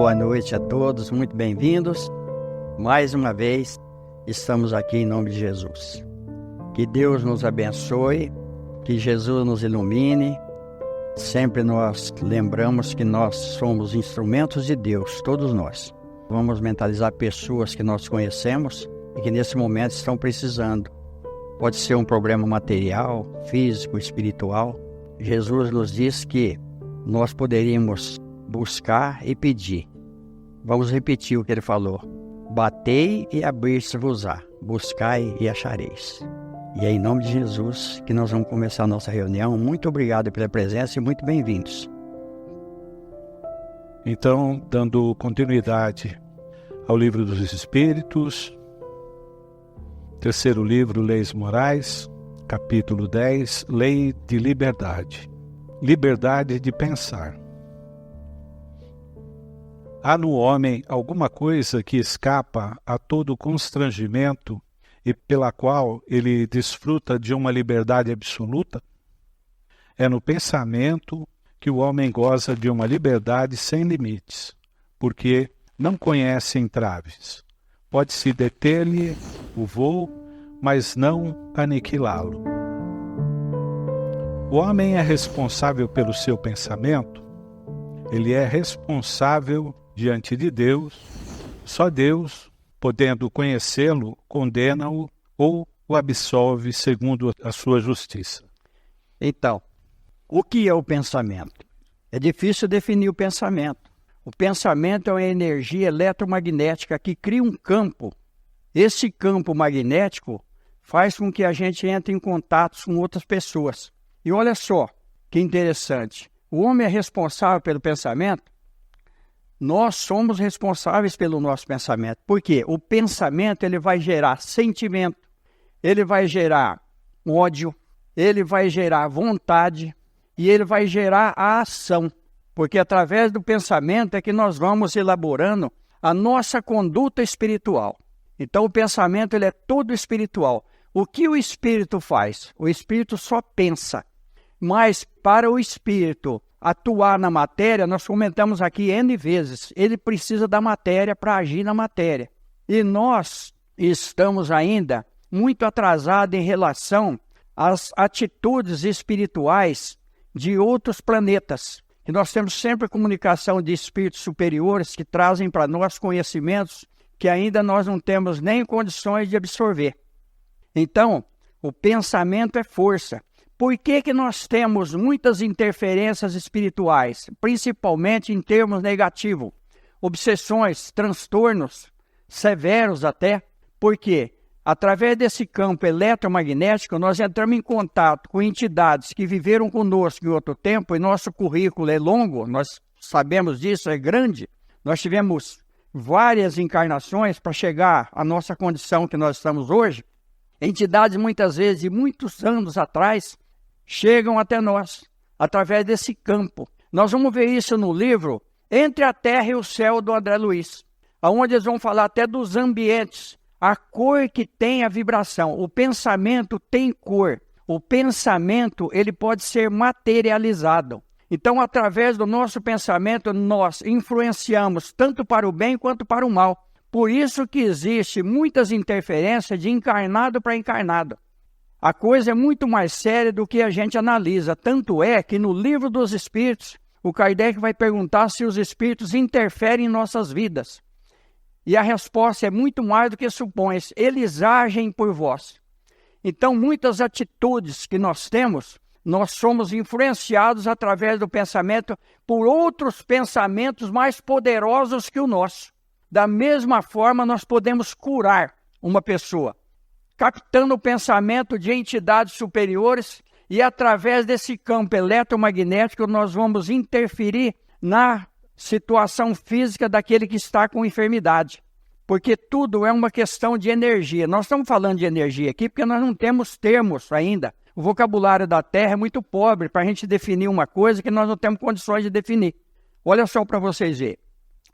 boa noite a todos, muito bem-vindos. Mais uma vez, estamos aqui em nome de Jesus. Que Deus nos abençoe, que Jesus nos ilumine. Sempre nós lembramos que nós somos instrumentos de Deus, todos nós. Vamos mentalizar pessoas que nós conhecemos e que nesse momento estão precisando. Pode ser um problema material, físico, espiritual. Jesus nos diz que nós poderíamos buscar e pedir. Vamos repetir o que ele falou. Batei e abrir-se-vos-á. Buscai e achareis. E é em nome de Jesus que nós vamos começar a nossa reunião. Muito obrigado pela presença e muito bem-vindos. Então, dando continuidade ao Livro dos Espíritos, terceiro livro, Leis Morais, capítulo 10, Lei de Liberdade. Liberdade de pensar. Há no homem alguma coisa que escapa a todo constrangimento e pela qual ele desfruta de uma liberdade absoluta? É no pensamento que o homem goza de uma liberdade sem limites, porque não conhece entraves. Pode-se deter-lhe o voo, mas não aniquilá-lo. O homem é responsável pelo seu pensamento, ele é responsável diante de Deus. Só Deus, podendo conhecê-lo, condena-o ou o absolve segundo a sua justiça. Então, o que é o pensamento? É difícil definir o pensamento. O pensamento é uma energia eletromagnética que cria um campo. Esse campo magnético faz com que a gente entre em contato com outras pessoas. E olha só, que interessante. O homem é responsável pelo pensamento? Nós somos responsáveis pelo nosso pensamento. Por quê? O pensamento ele vai gerar sentimento, ele vai gerar ódio, ele vai gerar vontade e ele vai gerar a ação. Porque através do pensamento é que nós vamos elaborando a nossa conduta espiritual. Então o pensamento ele é todo espiritual. O que o espírito faz? O espírito só pensa. Mas para o espírito atuar na matéria, nós comentamos aqui N vezes, ele precisa da matéria para agir na matéria. E nós estamos ainda muito atrasados em relação às atitudes espirituais de outros planetas. E nós temos sempre comunicação de espíritos superiores que trazem para nós conhecimentos que ainda nós não temos nem condições de absorver. Então, o pensamento é força. Por que nós temos muitas interferências espirituais, principalmente em termos negativos? Obsessões, transtornos, severos até. Por quê? Através desse campo eletromagnético, nós entramos em contato com entidades que viveram conosco em outro tempo, e nosso currículo é longo, nós sabemos disso, é grande. Nós tivemos várias encarnações para chegar à nossa condição que nós estamos hoje. Entidades, muitas vezes, de muitos anos atrás, chegam até nós, através desse campo. Nós vamos ver isso no livro Entre a Terra e o Céu, do André Luiz, onde eles vão falar até dos ambientes, a cor que tem a vibração. O pensamento tem cor. O pensamento ele pode ser materializado. Então, através do nosso pensamento, nós influenciamos tanto para o bem quanto para o mal. Por isso que existe muitas interferências de encarnado para encarnado. A coisa é muito mais séria do que a gente analisa. Tanto é que no Livro dos Espíritos, o Kardec vai perguntar se os espíritos interferem em nossas vidas. E a resposta é muito mais do que supõe-se. Eles agem por vós. Então, muitas atitudes que nós temos, nós somos influenciados através do pensamento por outros pensamentos mais poderosos que o nosso. Da mesma forma, nós podemos curar uma pessoa, captando o pensamento de entidades superiores, e através desse campo eletromagnético nós vamos interferir na situação física daquele que está com enfermidade. Porque tudo é uma questão de energia. Nós estamos falando de energia aqui porque nós não temos termos ainda. O vocabulário da Terra é muito pobre para a gente definir uma coisa que nós não temos condições de definir. Olha só para vocês verem.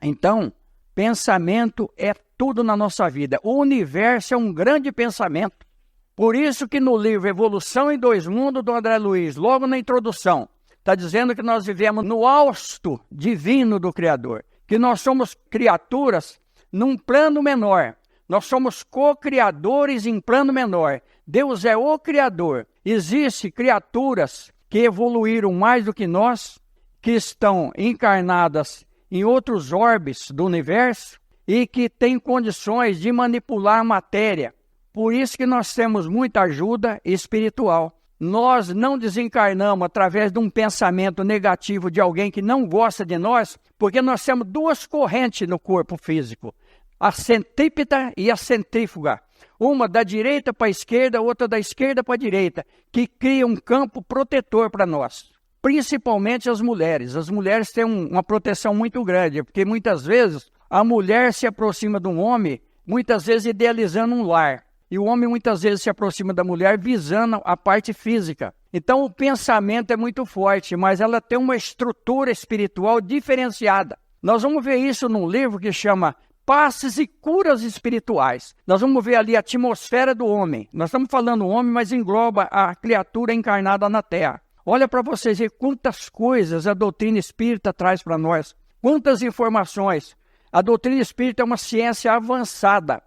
Então, pensamento é tudo na nossa vida. O universo é um grande pensamento. Por isso que no livro Evolução em Dois Mundos, do André Luiz, logo na introdução, está dizendo que nós vivemos no hausto divino do Criador, que nós somos criaturas num plano menor. Nós somos co-criadores em plano menor. Deus é o Criador. Existem criaturas que evoluíram mais do que nós, que estão encarnadas em outros orbes do universo e que têm condições de manipular a matéria. Por isso que nós temos muita ajuda espiritual. Nós não desencarnamos através de um pensamento negativo de alguém que não gosta de nós, porque nós temos duas correntes no corpo físico, a centrípeta e a centrífuga. Uma da direita para a esquerda, outra da esquerda para a direita, que cria um campo protetor para nós. Principalmente as mulheres. As mulheres têm uma proteção muito grande, porque muitas vezes a mulher se aproxima de um homem, muitas vezes idealizando um lar. E o homem muitas vezes se aproxima da mulher visando a parte física. Então o pensamento é muito forte, mas ela tem uma estrutura espiritual diferenciada. Nós vamos ver isso num livro que chama Passes e Curas Espirituais. Nós vamos ver ali a atmosfera do homem. Nós estamos falando do homem, mas engloba a criatura encarnada na Terra. Olha para vocês ver quantas coisas a doutrina espírita traz para nós. Quantas informações. A doutrina espírita é uma ciência avançada,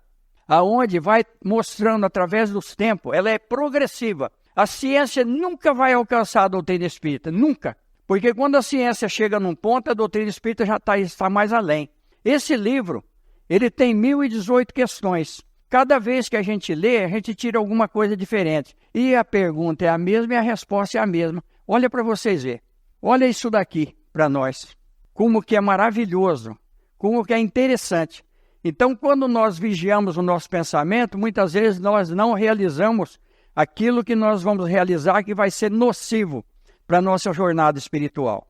aonde vai mostrando através dos tempos, ela é progressiva. A ciência nunca vai alcançar a doutrina espírita, nunca. Porque quando a ciência chega num ponto, a doutrina espírita já está mais além. Esse livro, ele tem 1018 questões. Cada vez que a gente lê, a gente tira alguma coisa diferente. E a pergunta é a mesma e a resposta é a mesma. Olha para vocês verem. Olha isso daqui para nós. Como que é maravilhoso, como que é interessante. Então, quando nós vigiamos o nosso pensamento, muitas vezes nós não realizamos aquilo que nós vamos realizar que vai ser nocivo para a nossa jornada espiritual.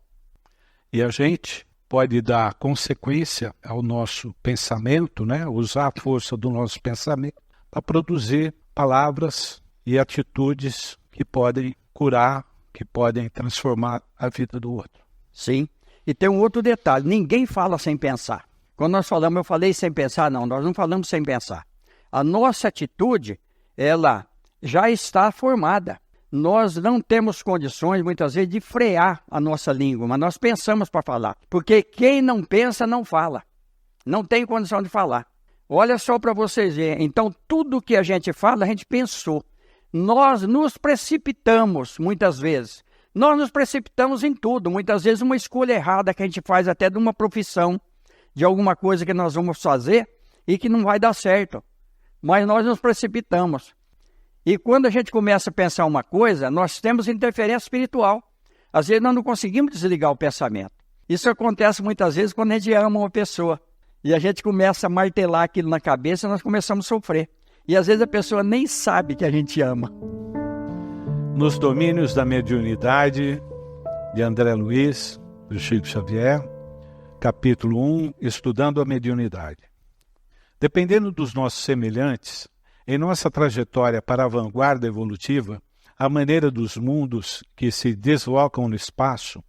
E a gente pode dar consequência ao nosso pensamento, né? Usar a força do nosso pensamento para produzir palavras e atitudes que podem curar, que podem transformar a vida do outro. Sim, e tem um outro detalhe, ninguém fala sem pensar. Quando nós falamos, eu falei sem pensar, não, nós não falamos sem pensar. A nossa atitude, ela já está formada. Nós não temos condições, muitas vezes, de frear a nossa língua, mas nós pensamos para falar. Porque quem não pensa, não fala. Não tem condição de falar. Olha só para vocês verem. Então, tudo que a gente fala, a gente pensou. Nós nos precipitamos, muitas vezes. Nós nos precipitamos em tudo. Muitas vezes, uma escolha errada que a gente faz até de uma profissão, de alguma coisa que nós vamos fazer e que não vai dar certo. Mas nós nos precipitamos. E quando a gente começa a pensar uma coisa, nós temos interferência espiritual. Às vezes nós não conseguimos desligar o pensamento. Isso acontece muitas vezes quando a gente ama uma pessoa. E a gente começa a martelar aquilo na cabeça e nós começamos a sofrer. E às vezes a pessoa nem sabe que a gente ama. Nos domínios da mediunidade, de André Luiz, do Chico Xavier, capítulo 1, estudando a mediunidade. Dependendo dos nossos semelhantes, em nossa trajetória para a vanguarda evolutiva, a maneira dos mundos que se deslocam no espaço,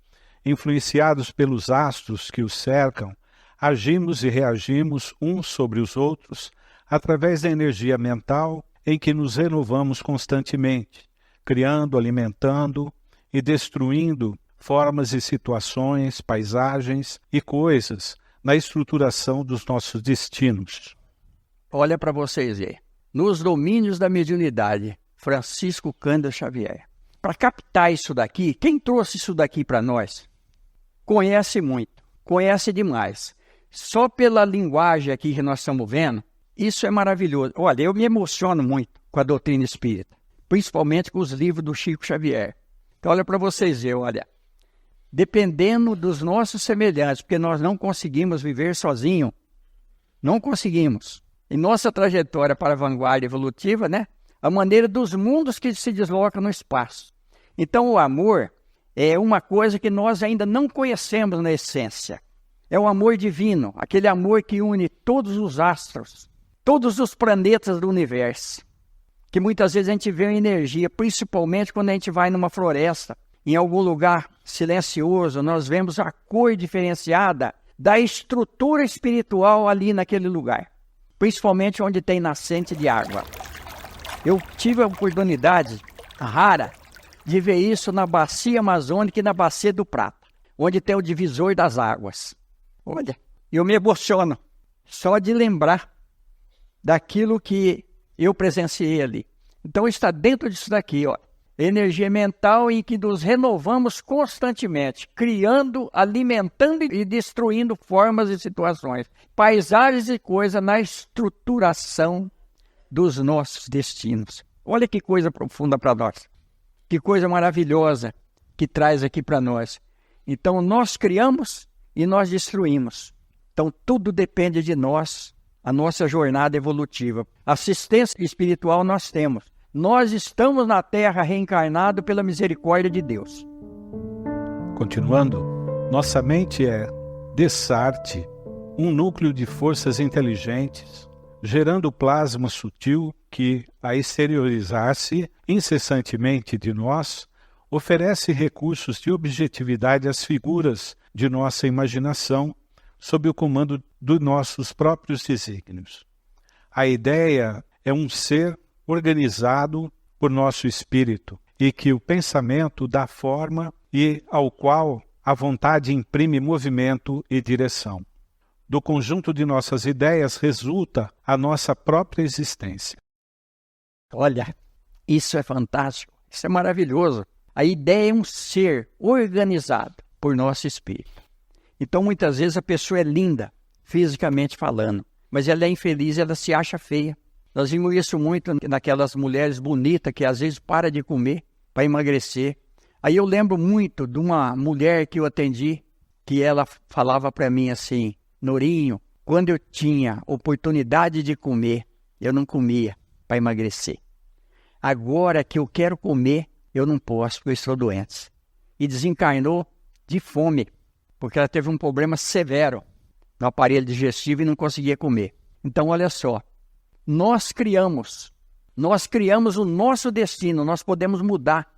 influenciados pelos astros que os cercam, agimos e reagimos uns sobre os outros através da energia mental em que nos renovamos constantemente, criando, alimentando e destruindo formas e situações, paisagens e coisas na estruturação dos nossos destinos. Olha para vocês aí. Nos domínios da mediunidade, Francisco Cândido Xavier. Para captar isso daqui, quem trouxe isso daqui para nós? Conhece muito, conhece demais. Só pela linguagem aqui que nós estamos vendo, isso é maravilhoso. Olha, eu me emociono muito com a doutrina espírita, principalmente com os livros do Chico Xavier. Então olha para vocês verem, olha. Dependendo dos nossos semelhantes, porque nós não conseguimos viver sozinhos. Não conseguimos. Em nossa trajetória para a vanguarda evolutiva, né? A maneira dos mundos que se deslocam no espaço. Então o amor é uma coisa que nós ainda não conhecemos na essência. É o amor divino, aquele amor que une todos os astros, todos os planetas do universo. Que muitas vezes a gente vê em energia, principalmente quando a gente vai numa floresta, em algum lugar silencioso, nós vemos a cor diferenciada da estrutura espiritual ali naquele lugar. Principalmente onde tem nascente de água. Eu tive a oportunidade rara de ver isso na bacia amazônica e na bacia do Prata, onde tem o divisor das águas. Olha, Eu me emociono só de lembrar daquilo que eu presenciei ali. Então está dentro disso daqui, ó. Energia mental em que nos renovamos constantemente, criando, alimentando e destruindo formas e situações, paisagens e coisas na estruturação dos nossos destinos. Olha que coisa profunda para nós. Que coisa maravilhosa que traz aqui para nós. Então nós criamos e nós destruímos. Então tudo depende de nós, a nossa jornada evolutiva. Assistência espiritual nós temos. Nós estamos na Terra reencarnados pela misericórdia de Deus. Continuando, nossa mente é, dessarte, um núcleo de forças inteligentes, gerando plasma sutil que, a exteriorizar-se incessantemente de nós, oferece recursos de objetividade às figuras de nossa imaginação, sob o comando dos nossos próprios desígnios. A ideia é um ser organizado por nosso espírito e que o pensamento dá forma e ao qual a vontade imprime movimento e direção. Do conjunto de nossas ideias resulta a nossa própria existência. Olha, isso é fantástico, isso é maravilhoso. A ideia é um ser organizado por nosso espírito. Então, muitas vezes a pessoa é linda, fisicamente falando, mas ela é infeliz, ela se acha feia. Nós vimos isso muito naquelas mulheres bonitas que às vezes param de comer para emagrecer. Aí eu lembro muito de uma mulher que eu atendi, que ela falava para mim assim: Nourinho, quando eu tinha oportunidade de comer, eu não comia para emagrecer. Agora que eu quero comer, eu não posso, porque eu estou doente. E desencarnou de fome, porque ela teve um problema severo no aparelho digestivo e não conseguia comer. Então, olha só. Nós criamos o nosso destino, nós podemos mudar.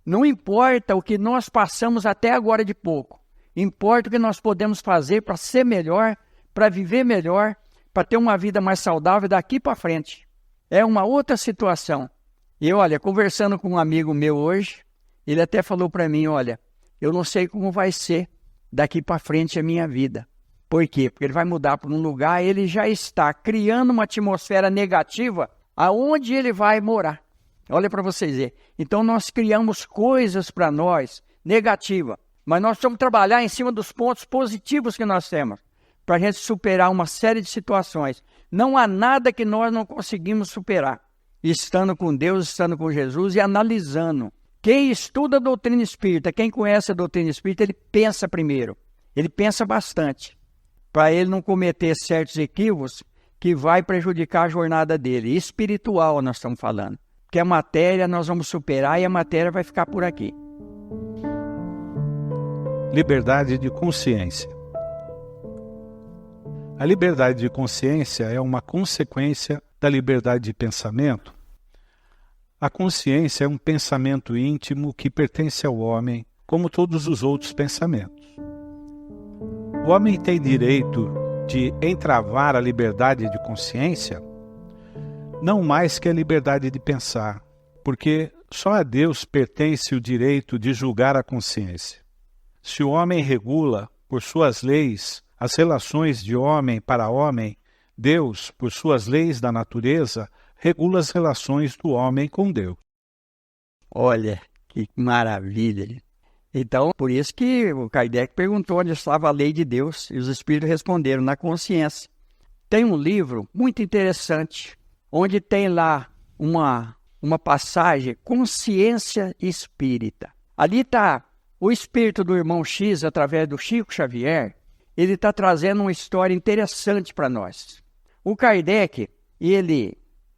Não importa o que nós passamos até agora de pouco, importa o que nós podemos fazer para ser melhor, para viver melhor, para ter uma vida mais saudável daqui para frente. É uma outra situação. E olha, conversando com um amigo meu hoje, ele até falou para mim, olha, eu não sei como vai ser daqui para frente a minha vida. Por quê? Porque ele vai mudar para um lugar, ele já está criando uma atmosfera negativa aonde ele vai morar. Olha para vocês verem. Então nós criamos coisas para nós negativas, mas nós vamos trabalhar em cima dos pontos positivos que nós temos, para a gente superar uma série de situações. Não há nada que nós não conseguimos superar, estando com Deus, estando com Jesus e analisando. Quem estuda a doutrina espírita, quem conhece a doutrina espírita, ele pensa primeiro, ele pensa bastante, para ele não cometer certos equívocos que vai prejudicar a jornada dele. Espiritual nós estamos falando. Porque a matéria nós vamos superar e a matéria vai ficar por aqui. Liberdade de consciência. A liberdade de consciência é uma consequência da liberdade de pensamento. A consciência é um pensamento íntimo que pertence ao homem, como todos os outros pensamentos. O homem tem direito de entravar a liberdade de consciência, não mais que a liberdade de pensar, porque só a Deus pertence o direito de julgar a consciência. Se o homem regula, por suas leis, as relações de homem para homem, Deus, por suas leis da natureza, regula as relações do homem com Deus. Olha, que maravilha! Então, por isso que o Kardec perguntou onde estava a lei de Deus, e os espíritos responderam, na consciência. Tem um livro muito interessante, onde tem lá uma passagem, Consciência Espírita. Ali está o espírito do irmão X, através do Chico Xavier, ele está trazendo uma história interessante para nós. O Kardec, ele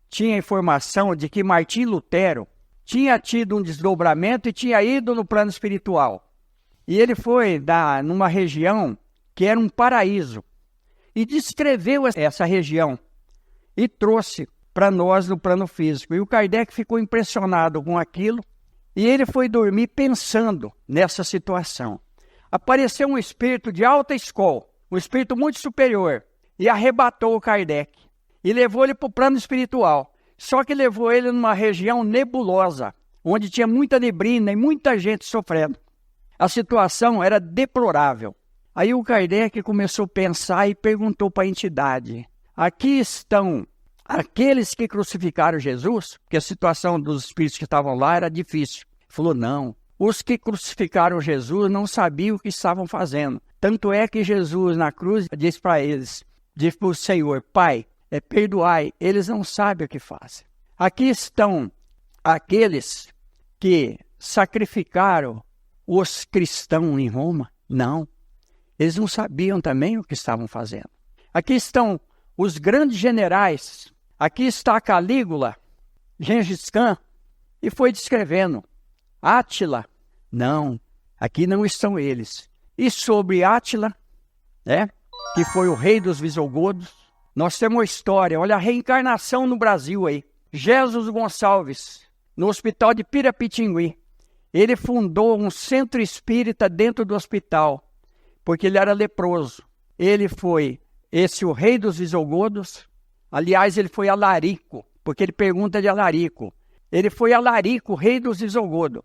tinha informação de que Martim Lutero tinha tido um desdobramento e tinha ido no plano espiritual. E ele foi numa região que era um paraíso. E descreveu essa região e trouxe para nós no plano físico. E o Kardec ficou impressionado com aquilo e ele foi dormir pensando nessa situação. Apareceu um espírito de alta escola, um espírito muito superior, e arrebatou o Kardec e levou ele para o plano espiritual. Só que levou ele numa região nebulosa, onde tinha muita neblina e muita gente sofrendo. A situação era deplorável. Aí o Kardec começou a pensar e perguntou para a entidade: aqui estão aqueles que crucificaram Jesus? Porque a situação dos espíritos que estavam lá era difícil. Ele falou: não, os que crucificaram Jesus não sabiam o que estavam fazendo. Tanto é que Jesus na cruz disse para eles, disse para o Senhor: Pai, perdoai, eles não sabem o que fazem. Aqui estão aqueles que sacrificaram os cristãos em Roma? Não, eles não sabiam também o que estavam fazendo. Aqui estão os grandes generais, aqui está Calígula, Gengis Khan, e foi descrevendo. Átila, não, aqui não estão eles. E sobre Átila, que foi o rei dos visigodos, nós temos uma história, olha a reencarnação no Brasil aí. Jesus Gonçalves, no hospital de Pirapitingui, ele fundou um centro espírita dentro do hospital, porque ele era leproso. Ele foi o rei dos visigodos, aliás, ele foi Alarico, porque ele pergunta de Alarico. Ele foi Alarico, rei dos visigodos.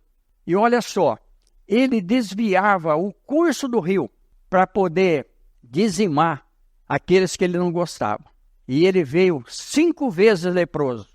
E olha só, ele desviava o curso do rio para poder dizimar aqueles que ele não gostava. E ele veio 5 vezes leproso.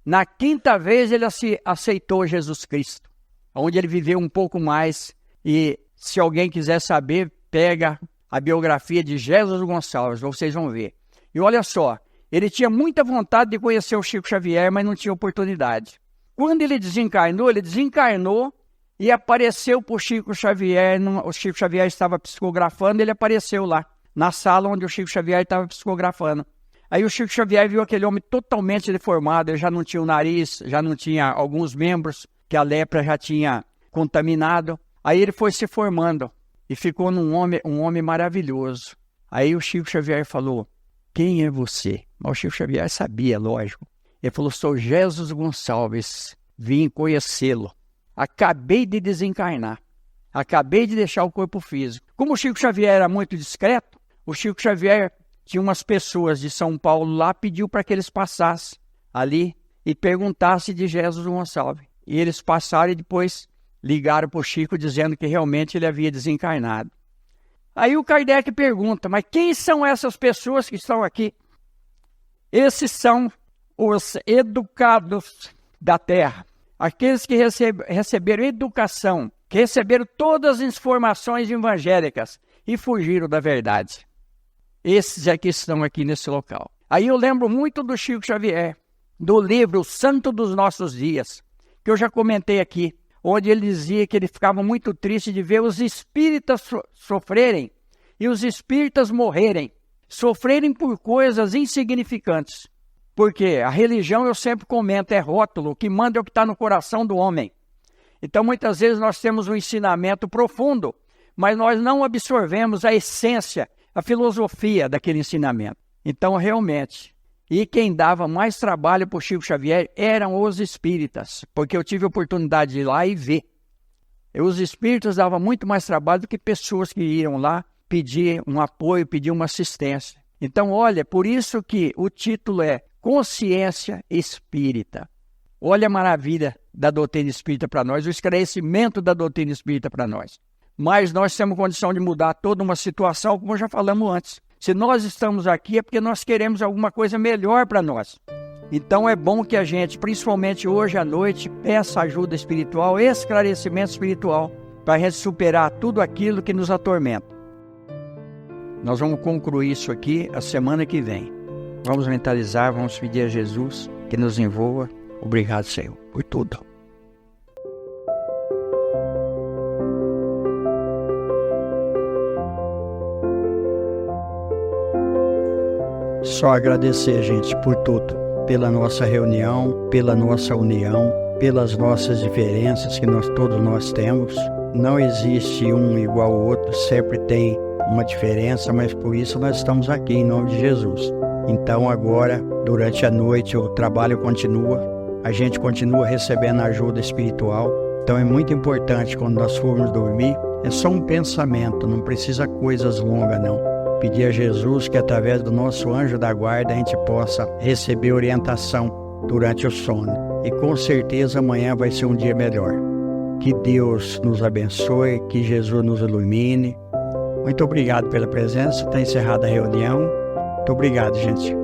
Na 5ª vez ele aceitou Jesus Cristo, onde ele viveu um pouco mais. E se alguém quiser saber, pega a biografia de Jesus Gonçalves, vocês vão ver. E olha só, ele tinha muita vontade de conhecer o Chico Xavier, mas não tinha oportunidade. Quando ele desencarnou e apareceu para o Chico Xavier. O Chico Xavier estava psicografando, ele apareceu lá, na sala onde o Chico Xavier estava psicografando. Aí o Chico Xavier viu aquele homem totalmente deformado, ele já não tinha o nariz, já não tinha alguns membros, que a lepra já tinha contaminado. Aí ele foi se formando e ficou um homem maravilhoso. Aí o Chico Xavier falou: quem é você? Mas o Chico Xavier sabia, lógico. Ele falou: sou Jesus Gonçalves, vim conhecê-lo. Acabei de desencarnar, acabei de deixar o corpo físico. Como o Chico Xavier era muito discreto, o Chico Xavier tinha umas pessoas de São Paulo lá, pediu para que eles passassem ali e perguntassem de Jesus Gonçalves. E eles passaram e depois ligaram para o Chico dizendo que realmente ele havia desencarnado. Aí o Kardec pergunta: mas quem são essas pessoas que estão aqui? Esses são os educados da Terra. Aqueles que receberam educação, que receberam todas as informações evangélicas e fugiram da verdade. Esses é que estão aqui nesse local. Aí eu lembro muito do Chico Xavier, do livro O Santo dos Nossos Dias, que eu já comentei aqui, onde ele dizia que ele ficava muito triste de ver os espíritas sofrerem e os espíritas morrerem, sofrerem por coisas insignificantes. Porque a religião, eu sempre comento, é rótulo, o que manda é o que está no coração do homem. Então, muitas vezes nós temos um ensinamento profundo, mas nós não absorvemos a essência, a filosofia daquele ensinamento. Então, realmente, e quem dava mais trabalho para o Chico Xavier eram os espíritas, porque eu tive a oportunidade de ir lá e ver. Os espíritas davam muito mais trabalho do que pessoas que iam lá pedir um apoio, pedir uma assistência. Então, olha, por isso que o título é Consciência Espírita. Olha a maravilha da doutrina espírita para nós, o esclarecimento da doutrina espírita para nós. Mas nós temos condição de mudar toda uma situação, como já falamos antes. Se nós estamos aqui é porque nós queremos alguma coisa melhor para nós. Então é bom que a gente, principalmente hoje à noite, peça ajuda espiritual, esclarecimento espiritual, para a gente superar tudo aquilo que nos atormenta. Nós vamos concluir isso aqui a semana que vem. Vamos mentalizar, vamos pedir a Jesus que nos envolva. Obrigado, Senhor, por tudo. Só agradecer, gente, por tudo. Pela nossa reunião, pela nossa união, pelas nossas diferenças que todos nós temos. Não existe um igual ao outro, sempre tem uma diferença, mas por isso nós estamos aqui em nome de Jesus. Então agora, durante a noite, o trabalho continua, a gente continua recebendo ajuda espiritual. Então é muito importante quando nós formos dormir, é só um pensamento, não precisa coisas longas não. Pedir a Jesus que através do nosso anjo da guarda a gente possa receber orientação durante o sono. E com certeza amanhã vai ser um dia melhor. Que Deus nos abençoe, que Jesus nos ilumine Muito obrigado pela presença. Está encerrada a reunião. Muito obrigado, gente.